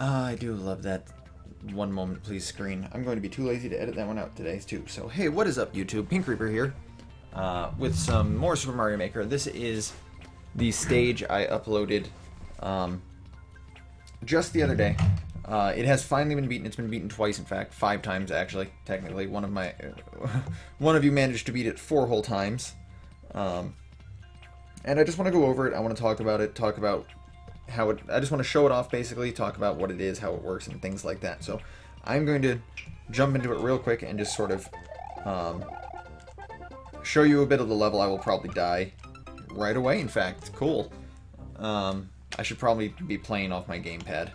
I do love that one moment please screen. I'm going to be too lazy to edit that one out today too. So hey, what is up YouTube? Pink Reaper here with some more Super Mario Maker. This is the stage I uploaded just the other day. It has finally been beaten. It's been beaten twice, in fact, 5 times actually. Technically, one of you managed to beat it 4 whole times. And I just want to go over it. I want to talk about it. Talk about how it. I just want to show it off, basically. Talk about what it is, how it works, and things like that. So I'm going to jump into it real quick and just sort of show you a bit of the level. I will probably die right away. In fact, cool. I should probably be playing off my gamepad.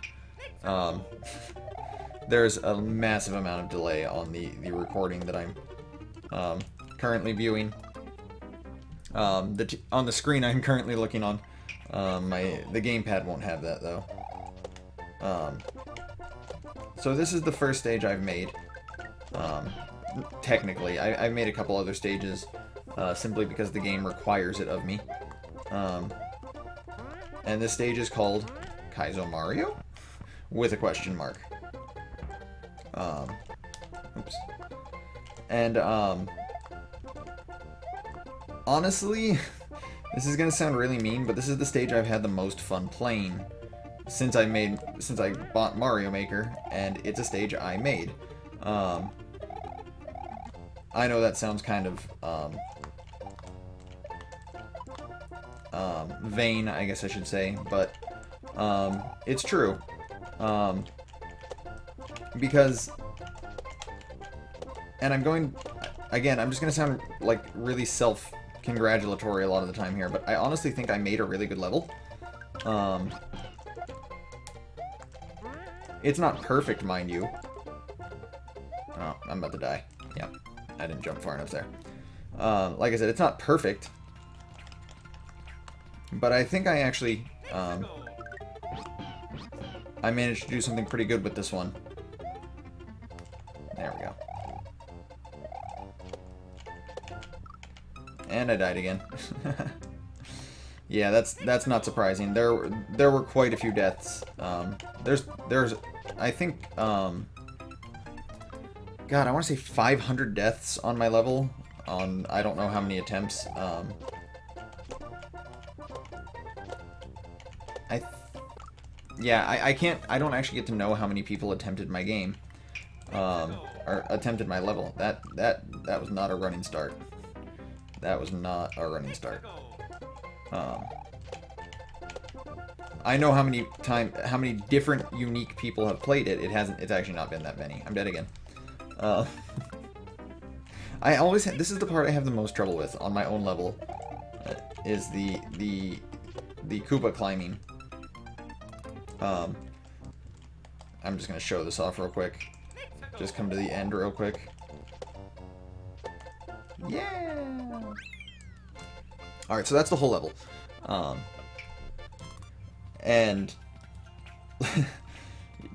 There's a massive amount of delay on the recording that I'm currently viewing. On the screen I'm currently looking on, the gamepad won't have that though. So this is the first stage I've made. Technically, I've made a couple other stages simply because the game requires it of me. And this stage is called Kaizo Mario? With a question mark. Oops. And, honestly, this is gonna sound really mean, but this is the stage I've had the most fun playing since I bought Mario Maker, and it's a stage I made. I know that sounds kind of, vain, I guess I should say, but, it's true. Because, and I'm just gonna sound, like, really self-congratulatory a lot of the time here, but I honestly think I made a really good level. It's not perfect, mind you. Oh, I'm about to die. Yeah, I didn't jump far enough there. Like I said, it's not perfect, but I think I actually, I managed to do something pretty good with this one. There we go. And I died again. Yeah, that's not surprising. There were quite a few deaths. There's I think God, I want to say 500 deaths on my level on I don't know how many attempts. I don't actually get to know how many people attempted my game. Or attempted my level. That was not a running start. That was not a running start. I know how many different unique people have played it. It's actually not been that many. I'm dead again. This is the part I have the most trouble with on my own level, is the Koopa climbing. I'm just gonna show this off real quick. Just come to the end real quick. Yeah! Alright, so that's the whole level. And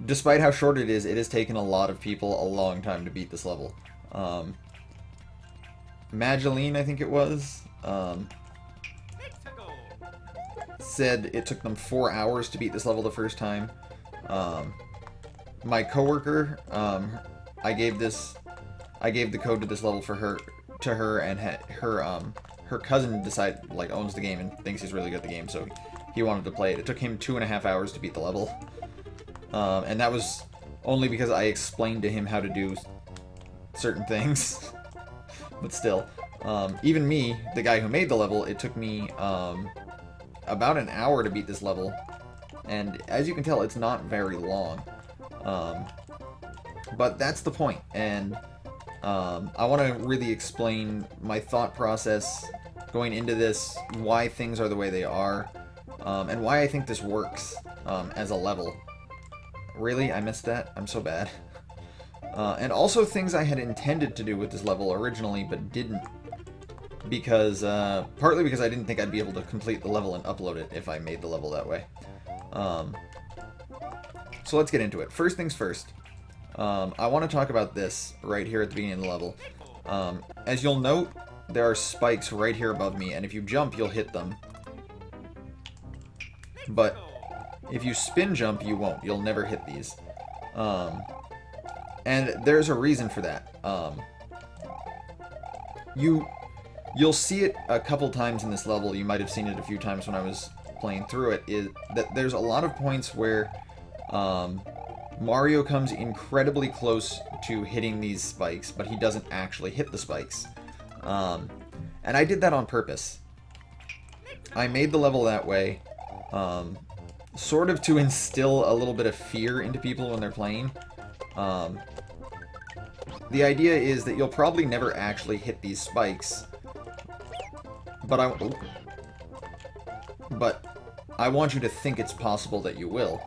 despite how short it is, it has taken a lot of people a long time to beat this level. Mageline, I think it was, said it took them 4 hours to beat this level the first time. My coworker, I gave the code to this level to her, and her cousin owns the game and thinks he's really good at the game, so he wanted to play it. It took him 2.5 hours to beat the level, and that was only because I explained to him how to do certain things. But still, even me, the guy who made the level, it took me about an hour to beat this level, and as you can tell, it's not very long. But that's the point, and I want to really explain my thought process going into this, why things are the way they are, and why I think this works as a level. Really? I missed that? I'm so bad. And also things I had intended to do with this level originally, but didn't. Because, partly because I didn't think I'd be able to complete the level and upload it if I made the level that way. So let's get into it. First things first. I want to talk about this right here at the beginning of the level. As you'll note, there are spikes right here above me, and if you jump, you'll hit them. But If you spin jump, you won't. You'll never hit these. And there's a reason for that. You'll see it a couple times in this level. You might have seen it a few times when I was playing through it. Is that there's a lot of points where Mario comes incredibly close to hitting these spikes, but he doesn't actually hit the spikes. And I did that on purpose. I made the level that way, sort of to instill a little bit of fear into people when they're playing. The idea is that you'll probably never actually hit these spikes, but I want you to think it's possible that you will.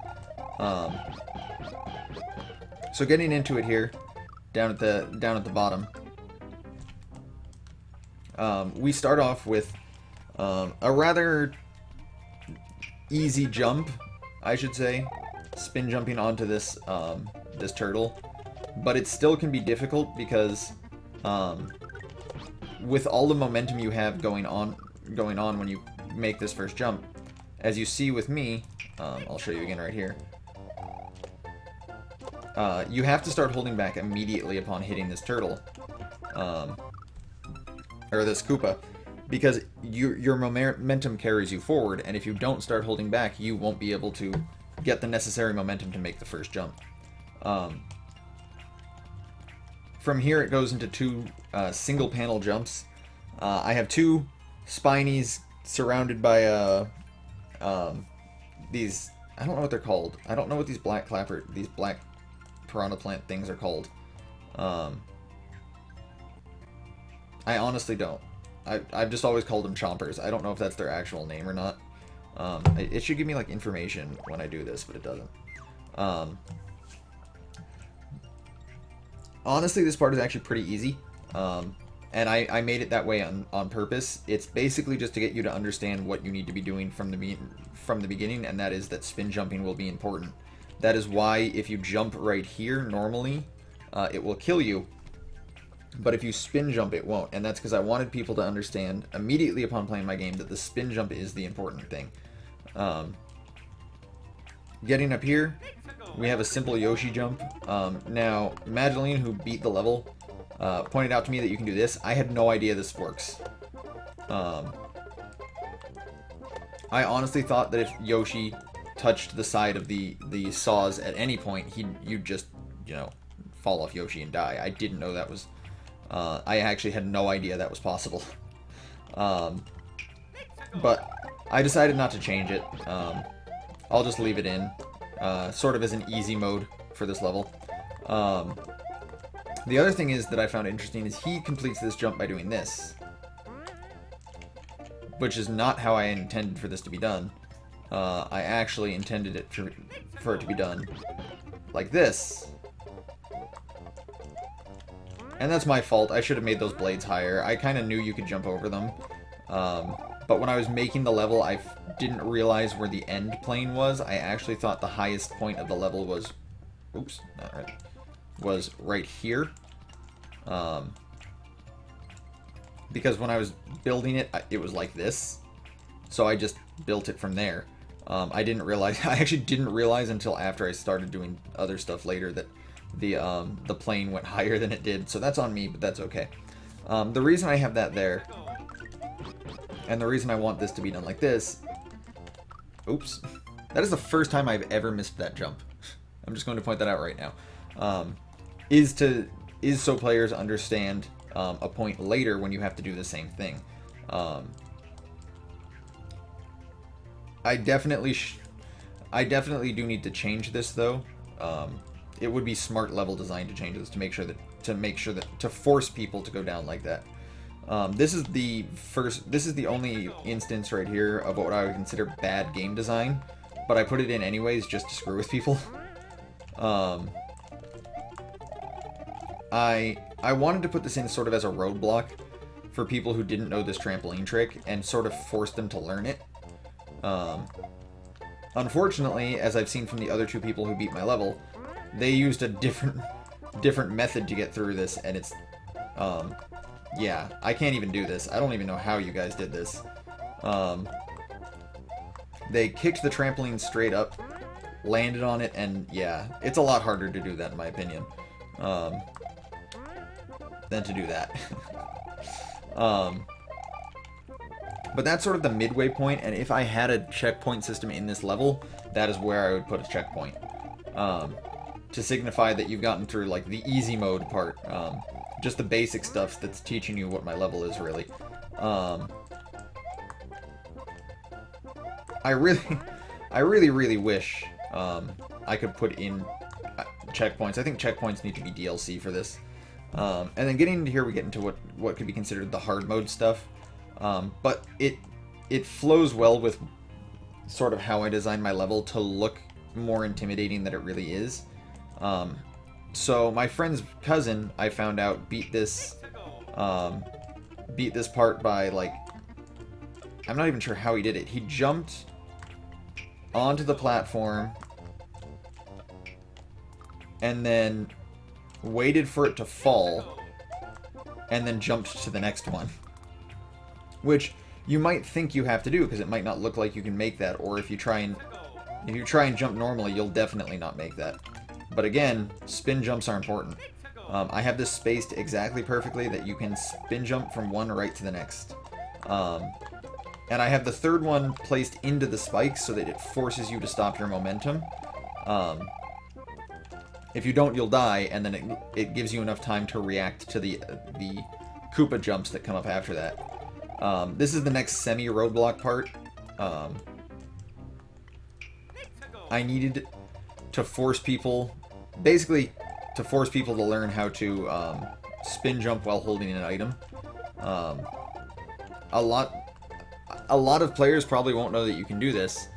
So getting into it here, down at the bottom, we start off with a rather easy jump, I should say, spin jumping onto this this turtle, but it still can be difficult because with all the momentum you have going on when you make this first jump, as you see with me, I'll show you again right here. You have to start holding back immediately upon hitting this turtle, or this Koopa, because your momentum carries you forward, and if you don't start holding back, you won't be able to get the necessary momentum to make the first jump. From here, it goes into two single panel jumps. I have two spinies surrounded by these, I don't know what they're called. I don't know what these black piranha plant things are called. I honestly don't. I've just always called them chompers. I don't know if that's their actual name or not. It should give me like information when I do this, but it doesn't. Honestly, this part is actually pretty easy, and I made it that way on purpose. It's basically just to get you to understand what you need to be doing from the beginning, and that is that spin jumping will be important. That is why if you jump right here normally, it will kill you, but if you spin jump, it won't. And that's because I wanted people to understand immediately upon playing my game that the spin jump is the important thing. Getting up here, we have a simple Yoshi jump. Now, Madeline, who beat the level, pointed out to me that you can do this. I had no idea this works. I honestly thought that if Yoshi touched the side of the saws at any point, you'd just, fall off Yoshi and die. I didn't know that was... I actually had no idea that was possible. But I decided not to change it. I'll just leave it in, sort of as an easy mode for this level. The other thing is that I found interesting is he completes this jump by doing this, which is not how I intended for this to be done. I actually intended it for it to be done like this. And that's my fault. I should have made those blades higher. I kind of knew you could jump over them. But when I was making the level, I didn't realize where the end plane was. I actually thought the highest point of the level was... Oops, not right. Was right here. Because when I was building it, it was like this. So I just built it from there. I didn't realize... I actually didn't realize until after I started doing other stuff later that the plane went higher than it did. So that's on me, but that's okay. The reason I have that there, and the reason I want this to be done like this... Oops. That is the first time I've ever missed that jump. I'm just going to point that out right now. Is so players understand a point later when you have to do the same thing. I definitely do need to change this though. It would be smart level design to change this to make sure that to force people to go down like that. This is the only instance right here of what I would consider bad game design, but I put it in anyways just to screw with people. I wanted to put this in sort of as a roadblock for people who didn't know this trampoline trick and sort of force them to learn it. Unfortunately, as I've seen from the other two people who beat my level, they used a different method to get through this, and it's, yeah, I can't even do this. I don't even know how you guys did this. they kicked the trampoline straight up, landed on it, and yeah, it's a lot harder to do that in my opinion, than to do that. But that's sort of the midway point, and if I had a checkpoint system in this level, that is where I would put a checkpoint. To signify that you've gotten through, like, the easy mode part. Just the basic stuff that's teaching you what my level is, really. I really wish I could put in checkpoints. I think checkpoints need to be DLC for this. And then getting into here, we get into what could be considered the hard mode stuff. But it flows well with sort of how I designed my level to look more intimidating than it really is. So my friend's cousin, I found out, beat this part by, like, I'm not even sure how he did it. He jumped onto the platform and then waited for it to fall and then jumped to the next one. Which you might think you have to do because it might not look like you can make that, or if you try and jump normally, you'll definitely not make that. But again, spin jumps are important. I have this spaced exactly perfectly that you can spin jump from one right to the next. And I have the third one placed into the spikes so that it forces you to stop your momentum. If you don't, you'll die, and then it gives you enough time to react to the Koopa jumps that come up after that. This is the next semi-roadblock part. I needed to force people, basically, to force people to learn how to spin jump while holding an item. A lot of players probably won't know that you can do this,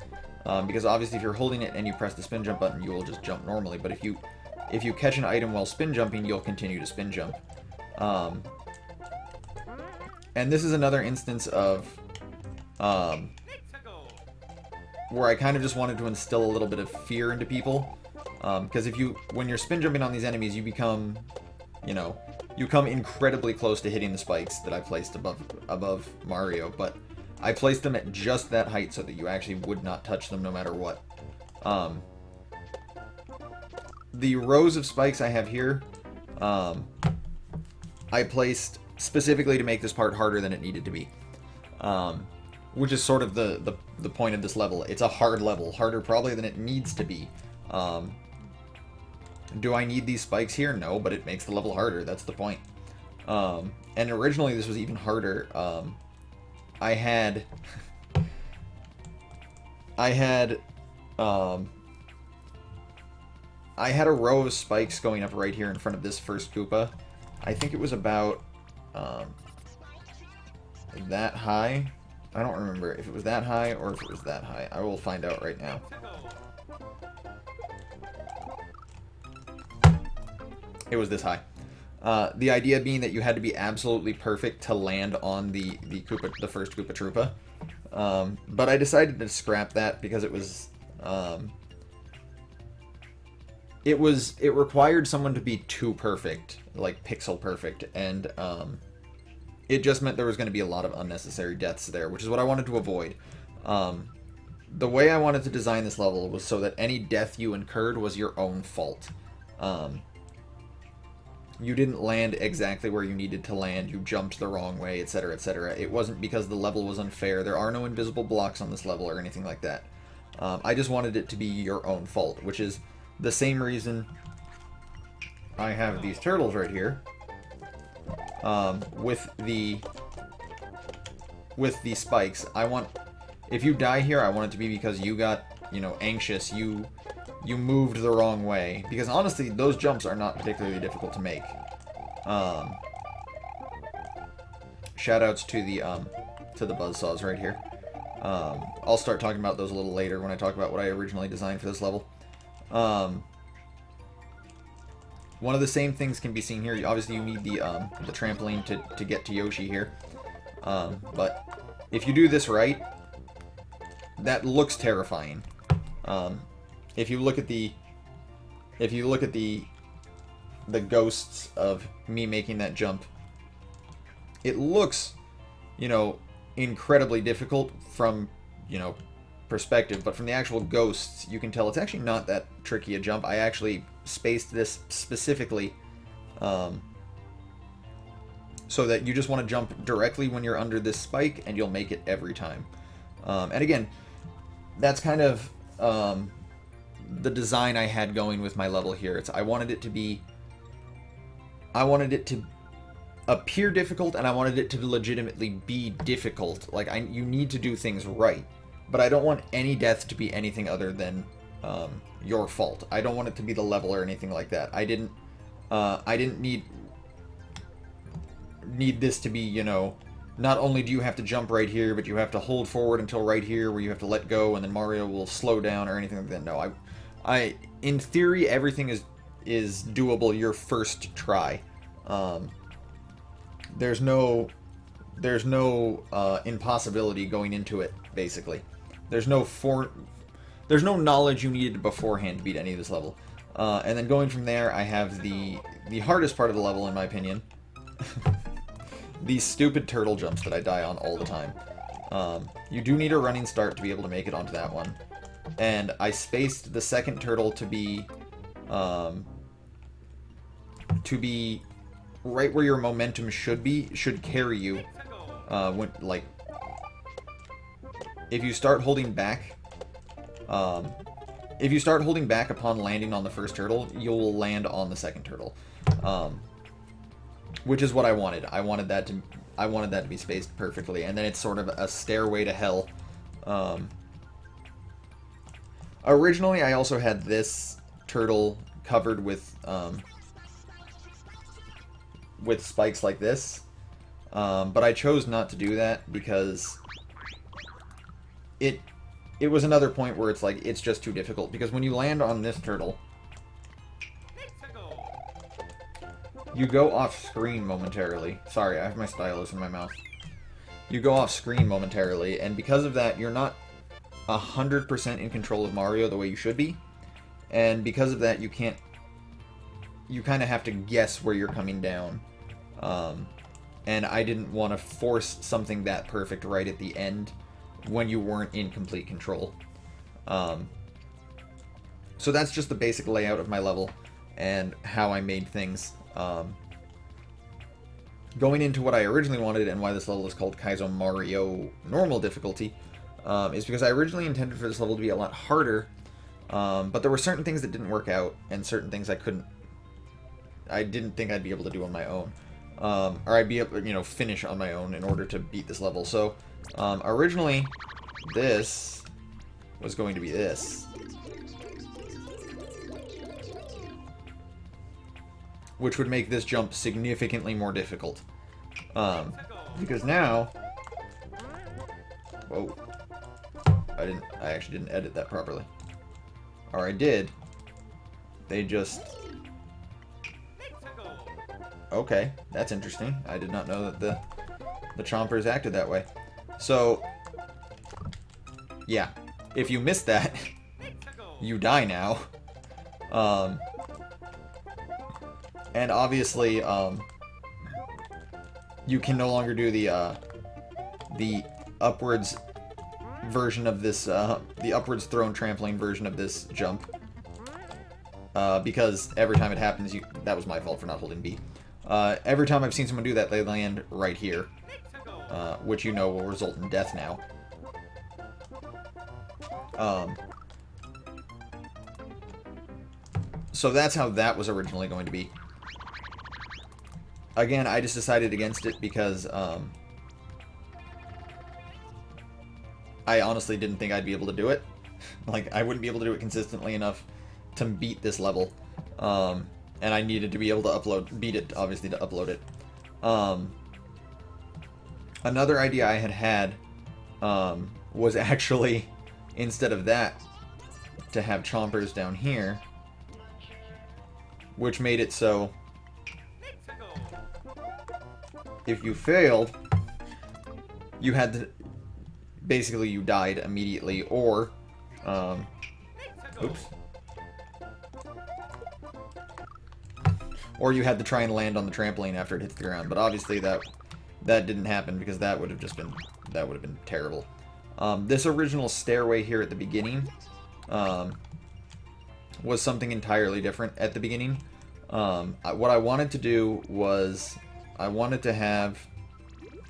because obviously if you're holding it and you press the spin jump button, you will just jump normally. But if you catch an item while spin jumping, you'll continue to spin jump. And this is another instance of where I kind of just wanted to instill a little bit of fear into people. Because when you're spin jumping on these enemies, you become, you come incredibly close to hitting the spikes that I placed above Mario, but I placed them at just that height so that you actually would not touch them no matter what. The rows of spikes I have here, I placed specifically to make this part harder than it needed to be. Which is sort of the point of this level. It's a hard level, harder probably than it needs to be. Do I need these spikes here? No, but it makes the level harder. That's the point. And originally this was even harder. I had a row of spikes going up right here in front of this first Koopa. I think it was about that high. I don't remember if it was that high or if it was that high. I will find out right now. It was this high. The idea being that you had to be absolutely perfect to land on the first Koopa Troopa. But I decided to scrap that because it required someone to be too perfect, like pixel perfect, and it just meant there was going to be a lot of unnecessary deaths there, which is what I wanted to avoid. The way I wanted to design this level was so that any death you incurred was your own fault. You didn't land exactly where you needed to land, you jumped the wrong way, etc., etc. It wasn't because the level was unfair. There are no invisible blocks on this level or anything like that. I just wanted it to be your own fault, which is the same reason I have these turtles right here. With the spikes, if you die here, I want it to be because you got, anxious, you moved the wrong way, because honestly, those jumps are not particularly difficult to make. Shoutouts to the buzzsaws right here. I'll start talking about those a little later when I talk about what I originally designed for this level. One of the same things can be seen here. Obviously, you need the trampoline to get to Yoshi here. But if you do this right, that looks terrifying. If you look at the ghosts of me making that jump, it looks, incredibly difficult from, perspective, but from the actual ghosts, you can tell it's actually not that tricky a jump. I actually spaced this specifically so that you just want to jump directly when you're under this spike, and you'll make it every time. And again, that's kind of the design I had going with my level here. I wanted it to appear difficult, and I wanted it to legitimately be difficult. Like, you need to do things right, but I don't want any death to be anything other than your fault. I don't want it to be the level or anything like that. I didn't need this to be, you know, not only do you have to jump right here, but you have to hold forward until right here where you have to let go, and then Mario will slow down or anything like that. No, in theory, everything is doable your first try. There's no impossibility going into it, basically. There's no knowledge you needed beforehand to beat any of this level. And then going from there, I have the hardest part of the level, in my opinion. These stupid turtle jumps that I die on all the time. You do need a running start to be able to make it onto that one. And I spaced the second turtle to be right where your momentum should carry you. If you start holding back, upon landing on the first turtle, you'll land on the second turtle, which is what I wanted. I wanted that to be spaced perfectly, and then it's sort of a stairway to hell. Originally, I also had this turtle covered with spikes like this, but I chose not to do that because it was another point where it's like, it's just too difficult, because when you land on this turtle, you go off screen momentarily. Sorry, I have my stylus in my mouth. You go off screen momentarily, and because of that, you're not 100% in control of Mario the way you should be, and because of that, you kind of have to guess where you're coming down. And I didn't want to force something that perfect right at the end when you weren't in complete control. So that's just the basic layout of my level and how I made things. Going into what I originally wanted and why this level is called Kaizo Mario Normal Difficulty is because I originally intended for this level to be a lot harder, but there were certain things that didn't work out and certain things I didn't think I'd be able to do on my own. Or I'd be able to, finish on my own in order to beat this level. So, originally, this was going to be this. Which would make this jump significantly more difficult. Because now... Whoa. I actually didn't edit that properly. Or I did. They just... Okay, that's interesting. I did not know that the chompers acted that way. So, yeah. If you missed that, you die now. And obviously, you can no longer do the upwards version of this, the upwards thrown trampoline version of this jump. Because every time it happens, that was my fault for not holding B. Every time I've seen someone do that, they land right here, which will result in death now. So that's how that was originally going to be. Again, I just decided against it because I honestly didn't think I'd be able to do it. Like, I wouldn't be able to do it consistently enough to beat this level. And I needed to be able to beat it, obviously, to upload it. Another idea I had was actually, instead of that, to have chompers down here, which made it so if you failed, you had to, basically you died immediately, or, oops. Or you had to try and land on the trampoline after it hits the ground. But obviously that didn't happen because that would have been terrible. This original stairway here at the beginning was something entirely different at the beginning. What I wanted to do was I wanted to have...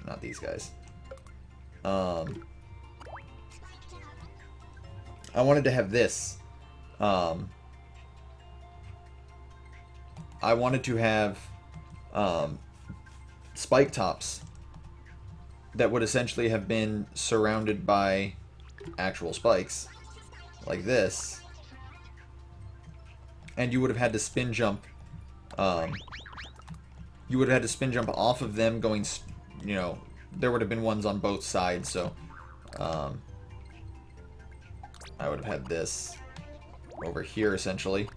Not these guys. I wanted to have this. I wanted to have spike tops that would essentially have been surrounded by actual spikes, like this. And you would have had to spin jump. You would have had to spin jump off of them going, you know, there would have been ones on both sides, so I would have had this over here, essentially.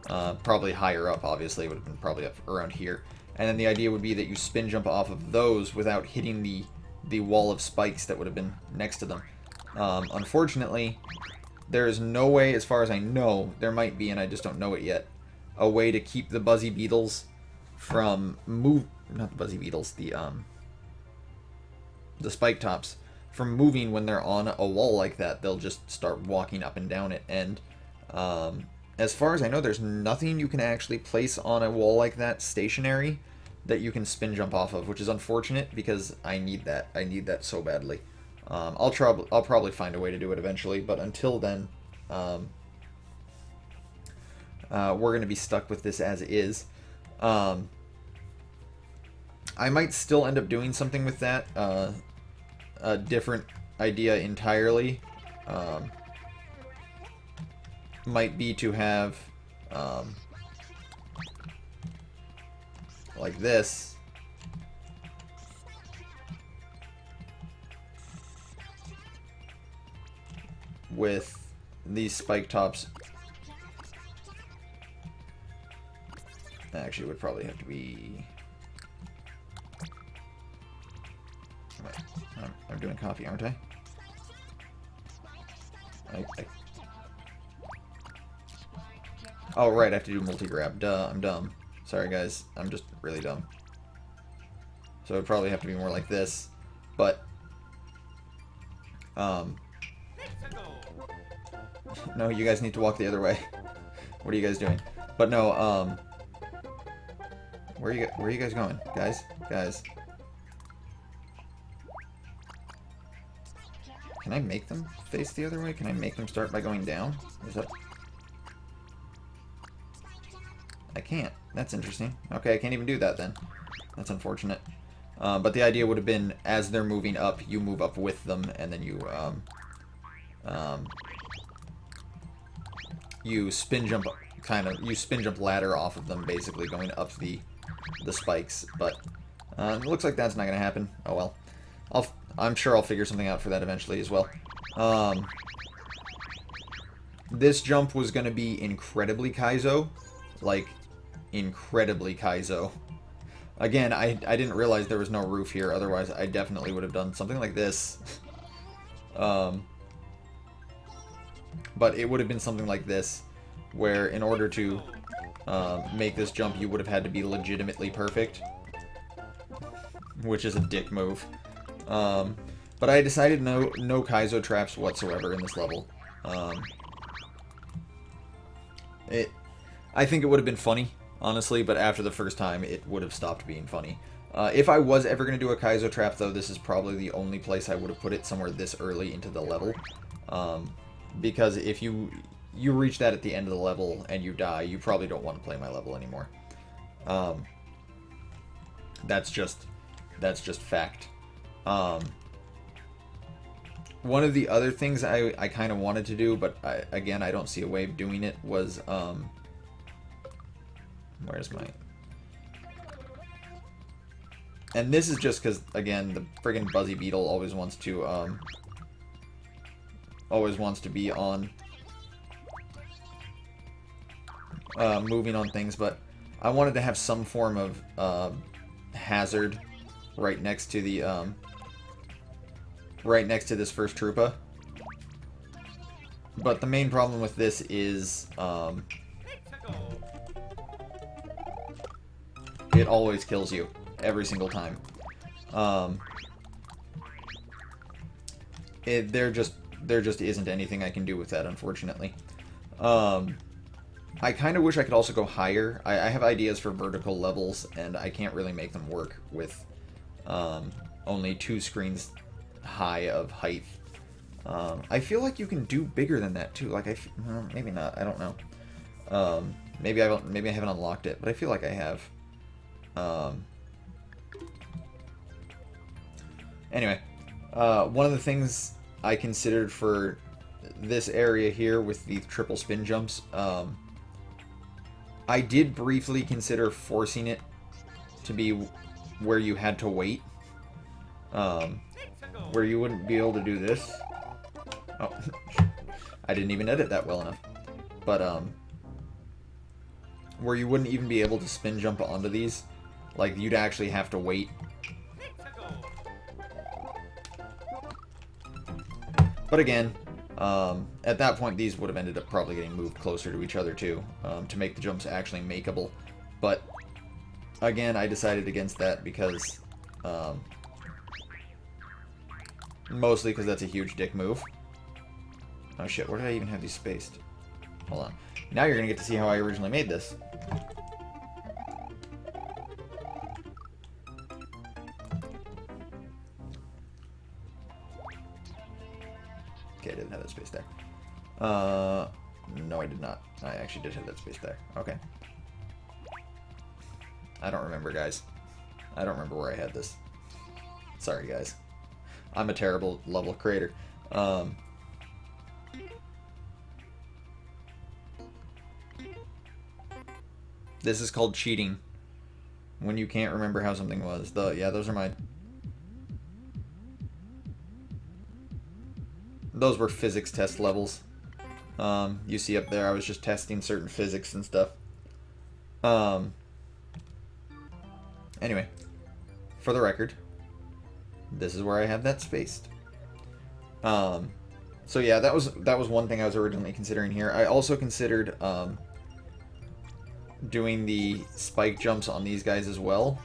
Probably higher up, obviously. It would have been probably up around here. And then the idea would be that you spin jump off of those without hitting the wall of spikes that would have been next to them. Unfortunately, there is no way, as far as I know, there might be, and I just don't know it yet, a way to keep the Buzzy Beetles from not the Buzzy Beetles, the spike tops from moving when they're on a wall like that. They'll just start walking up and down it, and as far as I know, there's nothing you can actually place on a wall like that stationary that you can spin jump off of, which is unfortunate because I need that. I need that so badly. I'll probably find a way to do it eventually, but until then, we're going to be stuck with this as is. I might still end up doing something with that. A different idea entirely. Might be to have like this. With these spike tops. Actually, it would probably have to be... I'm doing coffee, aren't I? Oh, right, I have to do multi-grab. Duh, I'm dumb. Sorry, guys. I'm just really dumb. So it would probably have to be more like this. But... No, you guys need to walk the other way. What are you guys doing? But no, where are you guys going? Guys. Can I make them face the other way? Can I make them start by going down? Is that... I can't. That's interesting. Okay, I can't even do that then. That's unfortunate. But the idea would have been, as they're moving up, you move up with them, and then you spin jump, you spin jump ladder off of them, basically going up the spikes. But it looks like that's not going to happen. Oh well. I'm sure I'll figure something out for that eventually as well. This jump was going to be incredibly Kaizo. Like, incredibly Kaizo. Again, I didn't realize there was no roof here, otherwise I definitely would have done something like this. But it would have been something like this, where in order to make this jump, you would have had to be legitimately perfect. Which is a dick move. But I decided no Kaizo traps whatsoever in this level. I think it would have been funny, honestly, but after the first time, it would have stopped being funny. If I was ever going to do a Kaizo trap, though, this is probably the only place I would have put it, somewhere this early into the level. Because if you reach that at the end of the level and you die, you probably don't want to play my level anymore. That's just fact. One of the other things I kind of wanted to do, but again, I don't see a way of doing it, was... where's my... And this is just because, again, the friggin' Buzzy Beetle always wants to be on... moving on things, but I wanted to have some form of hazard right next to the right next to this first Troopa. But the main problem with this is it always kills you every single time. there just isn't anything I can do with that, unfortunately. I kind of wish I could also go higher. I have ideas for vertical levels, and I can't really make them work with only 2 screens high of height. I feel like you can do bigger than that too. Like well, maybe not. I don't know. Maybe I haven't unlocked it, but I feel like I have. Anyway, one of the things I considered for this area here with the triple spin jumps, I did briefly consider forcing it to be where you had to wait. Where you wouldn't be able to do this. Oh, I didn't even edit that well enough. But, where you wouldn't even be able to spin jump onto these. Like, you'd actually have to wait. But again, at that point, these would have ended up probably getting moved closer to each other too, to make the jumps actually makeable. But again, I decided against that because, mostly because that's a huge dick move. Oh shit, where did I even have these spaced? Hold on. Now you're gonna get to see how I originally made this. Okay, I didn't have that space there. No, I did not. I actually did have that space there. Okay. I don't remember, guys. I don't remember where I had this. Sorry, guys. I'm a terrible level creator. This is called cheating. When you can't remember how something was. Yeah, those are mine. Those were physics test levels. You see up there, I was just testing certain physics and stuff. Anyway, for the record, this is where I have that spaced. So yeah, that was one thing I was originally considering here. I also considered doing the spike jumps on these guys as well,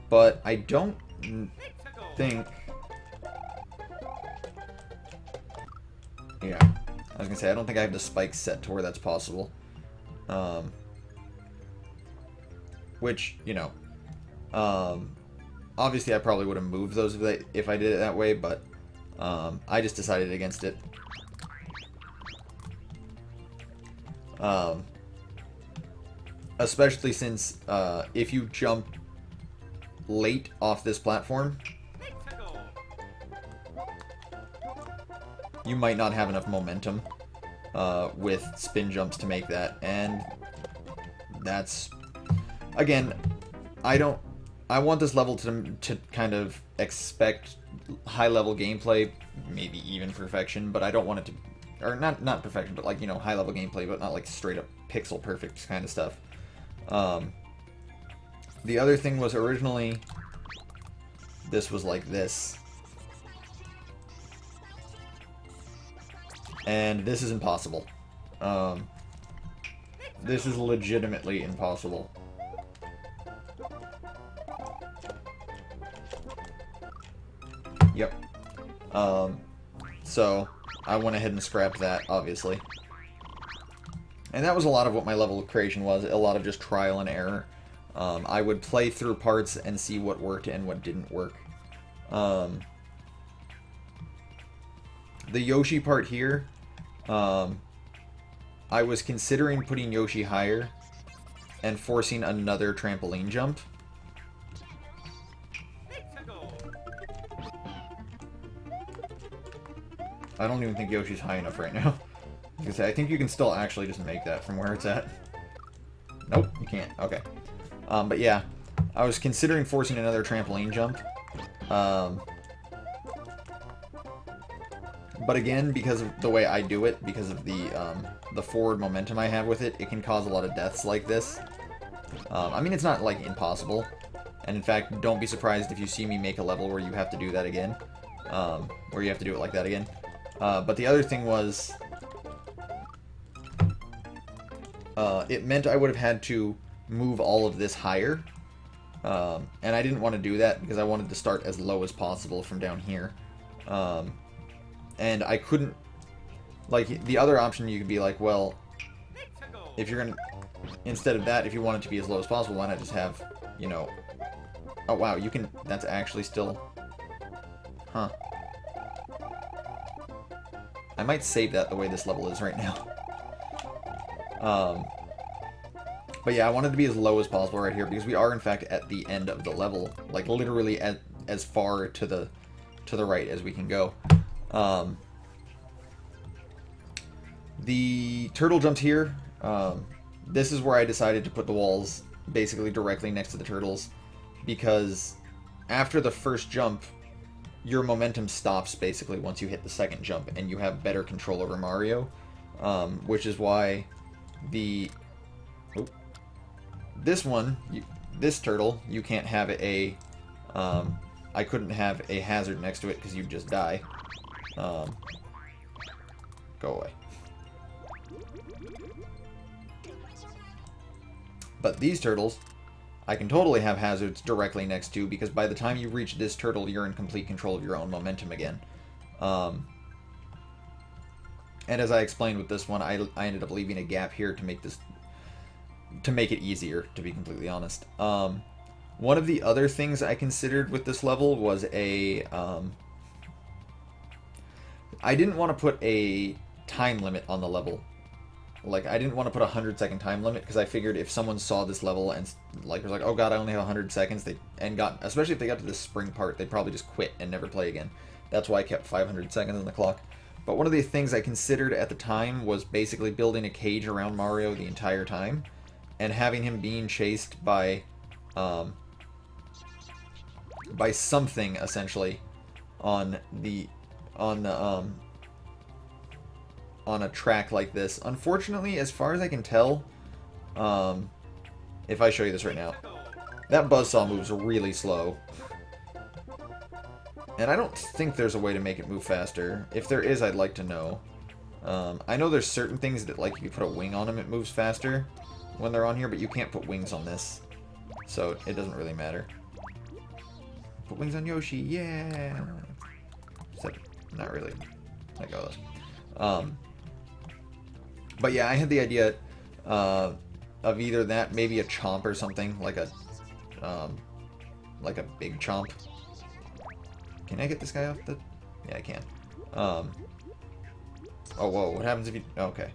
but I don't think. Yeah, I was gonna say I don't think I have the spikes set to where that's possible. Which, you know, obviously I probably would have moved those if I did it that way, but I just decided against it. Especially since if you jump late off this platform, you might not have enough momentum with spin jumps to make that, and that's, again, I want this level to kind of expect high level gameplay, maybe even perfection, but I don't want it to, or not perfection, but like, you know, high level gameplay, but not like straight up pixel perfect kind of stuff. The other thing was originally this was like this. And this is impossible. This is legitimately impossible. Yep. So I went ahead and scrapped that, obviously. And that was a lot of what my level of creation was, a lot of just trial and error. I would play through parts and see what worked and what didn't work. The Yoshi part here, I was considering putting Yoshi higher and forcing another trampoline jump. I don't even think Yoshi's high enough right now. I think you can still actually just make that from where it's at. Nope, you can't. Okay. But yeah, I was considering forcing another trampoline jump. But again, because of the way I do it, because of the forward momentum I have with it, it can cause a lot of deaths like this. I mean, it's not, like, impossible. And in fact, don't be surprised if you see me make a level where you have to do that again. Where you have to do it like that again. But the other thing was, it meant I would have had to move all of this higher. And I didn't want to do that because I wanted to start as low as possible from down here. And I couldn't, like, the other option you could be like, well, if you're gonna, instead of that, if you want it to be as low as possible, why not just have, you know, oh wow, you can, that's actually still, huh. I might save that the way this level is right now. But yeah, I wanted to be as low as possible right here, because we are, in fact, at the end of the level. Like, literally as far to the right as we can go. The turtle jumps here. This is where I decided to put the walls basically directly next to the turtles, because after the first jump, your momentum stops basically once you hit the second jump, and you have better control over Mario, which is why this turtle, you can't have a, I couldn't have a hazard next to it because you'd just die. Go away. But these turtles, I can totally have hazards directly next to, because by the time you reach this turtle, you're in complete control of your own momentum again. And as I explained with this one, I ended up leaving a gap here to make it easier, to be completely honest. One of the other things I considered with this level was I didn't want to put a time limit on the level. Like, I didn't want to put a 100-second time limit, because I figured if someone saw this level and like was like, oh god, I only have 100 seconds, especially if they got to this spring part, they'd probably just quit and never play again. That's why I kept 500 seconds on the clock. But one of the things I considered at the time was basically building a cage around Mario the entire time, and having him being chased by something, essentially, on a track like this. Unfortunately, as far as I can tell, if I show you this right now, that buzzsaw moves really slow. And I don't think there's a way to make it move faster. If there is, I'd like to know. I know there's certain things that, like, if you put a wing on them, it moves faster when they're on here, but you can't put wings on this. So it doesn't really matter. Put wings on Yoshi, yeah! Except, not really. Like all those. But yeah, I had the idea of either that, maybe a chomp or something, like a big chomp. Can I get this guy off the... Yeah, I can. Oh, whoa, what happens if you... Okay.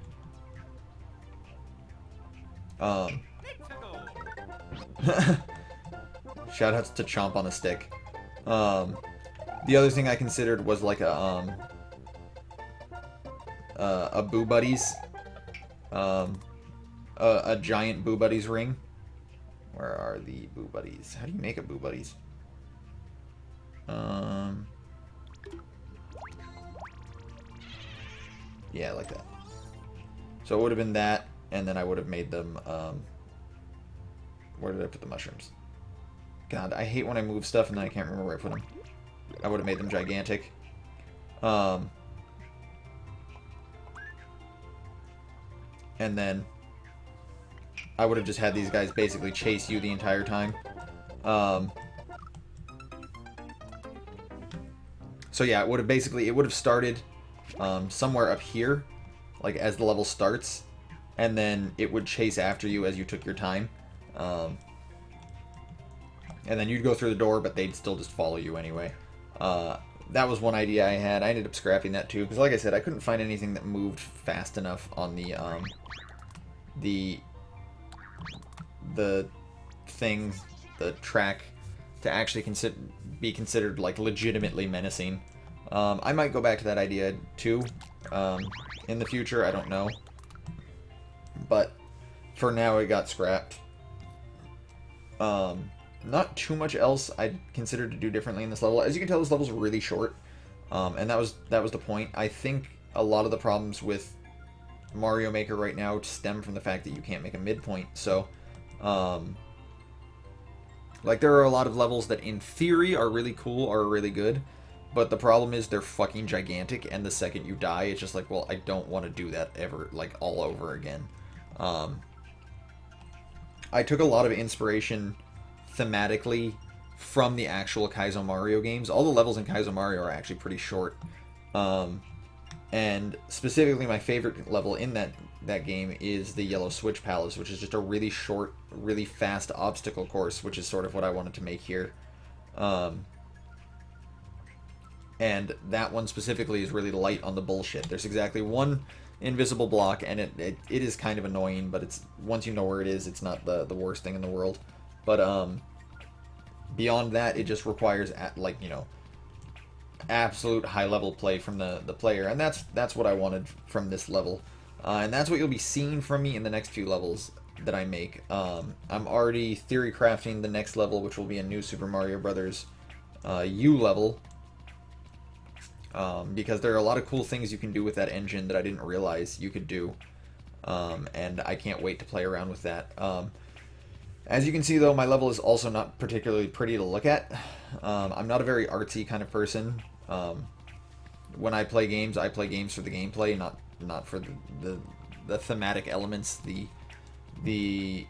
Shoutouts to Chomp on a Stick. The other thing I considered was like a Boo Buddies. A giant Boo Buddies ring. Where are the Boo Buddies? How do you make a Boo Buddies? Yeah, like that. So it would have been that, and then I would have made them, where did I put the mushrooms? God, I hate when I move stuff and then I can't remember where I put them. I would have made them gigantic. And then I would have just had these guys basically chase you the entire time. So yeah, it would have started somewhere up here, like as the level starts, and then it would chase after you as you took your time. And then you'd go through the door, but they'd still just follow you anyway. That was one idea I had. I ended up scrapping that too, because like I said, I couldn't find anything that moved fast enough on the track to actually be considered like legitimately menacing. I might go back to that idea too in the future. I don't know, but for now it got scrapped. Not too much else I'd consider to do differently in this level. As you can tell, this level's really short, and that was the point. I think a lot of the problems with Mario Maker right now stem from the fact that you can't make a midpoint. So, like, there are a lot of levels that in theory are really cool or really good, but the problem is they're fucking gigantic, and the second you die, it's just like, well, I don't want to do that ever, like, all over again. I took a lot of inspiration thematically from the actual Kaizo Mario games. All the levels in Kaizo Mario are actually pretty short. And specifically, my favorite level in that game is the Yellow Switch Palace, which is just a really short, really fast obstacle course, which is sort of what I wanted to make here. And that one specifically is really light on the bullshit. There's exactly one invisible block, and it is kind of annoying, but it's once you know where it is, it's not the worst thing in the world. But beyond that, it just requires absolute high level play from the player, and that's what I wanted from this level, and that's what you'll be seeing from me in the next few levels that I make. I'm already theory crafting the next level, which will be a new Super Mario Brothers U level. Because there are a lot of cool things you can do with that engine that I didn't realize you could do, and I can't wait to play around with that. As you can see, though, my level is also not particularly pretty to look at. I'm not a very artsy kind of person. When I play games for the gameplay, not for the thematic elements, the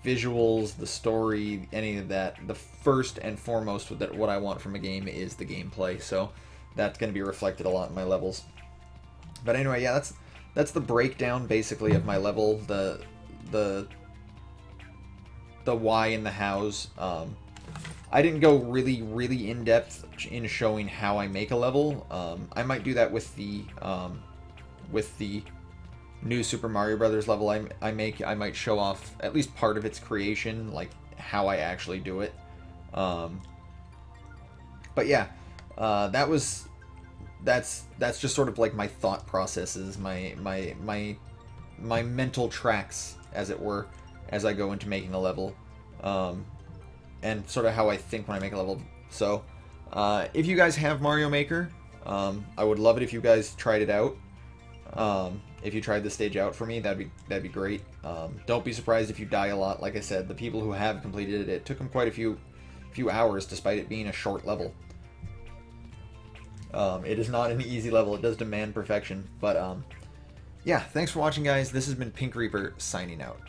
visuals, the story, any of that. The first and foremost what I want from a game is the gameplay, so that's going to be reflected a lot in my levels. But anyway, yeah, that's the breakdown basically of my level, the why and the hows. I didn't go really in depth in showing how I make a level. I might do that with the new Super Mario Brothers level I make. I might show off at least part of its creation, like how I actually do it. But yeah, that's just sort of like my thought processes, my mental tracks, as it were, as I go into making a level, and sort of how I think when I make a level. So, if you guys have Mario Maker, I would love it if you guys tried it out. If you tried this stage out for me, that'd be great. Don't be surprised if you die a lot. Like I said, the people who have completed it, it took them quite a few hours, despite it being a short level. It is not an easy level. It does demand perfection. But yeah, thanks for watching, guys. This has been Pink Reaper signing out.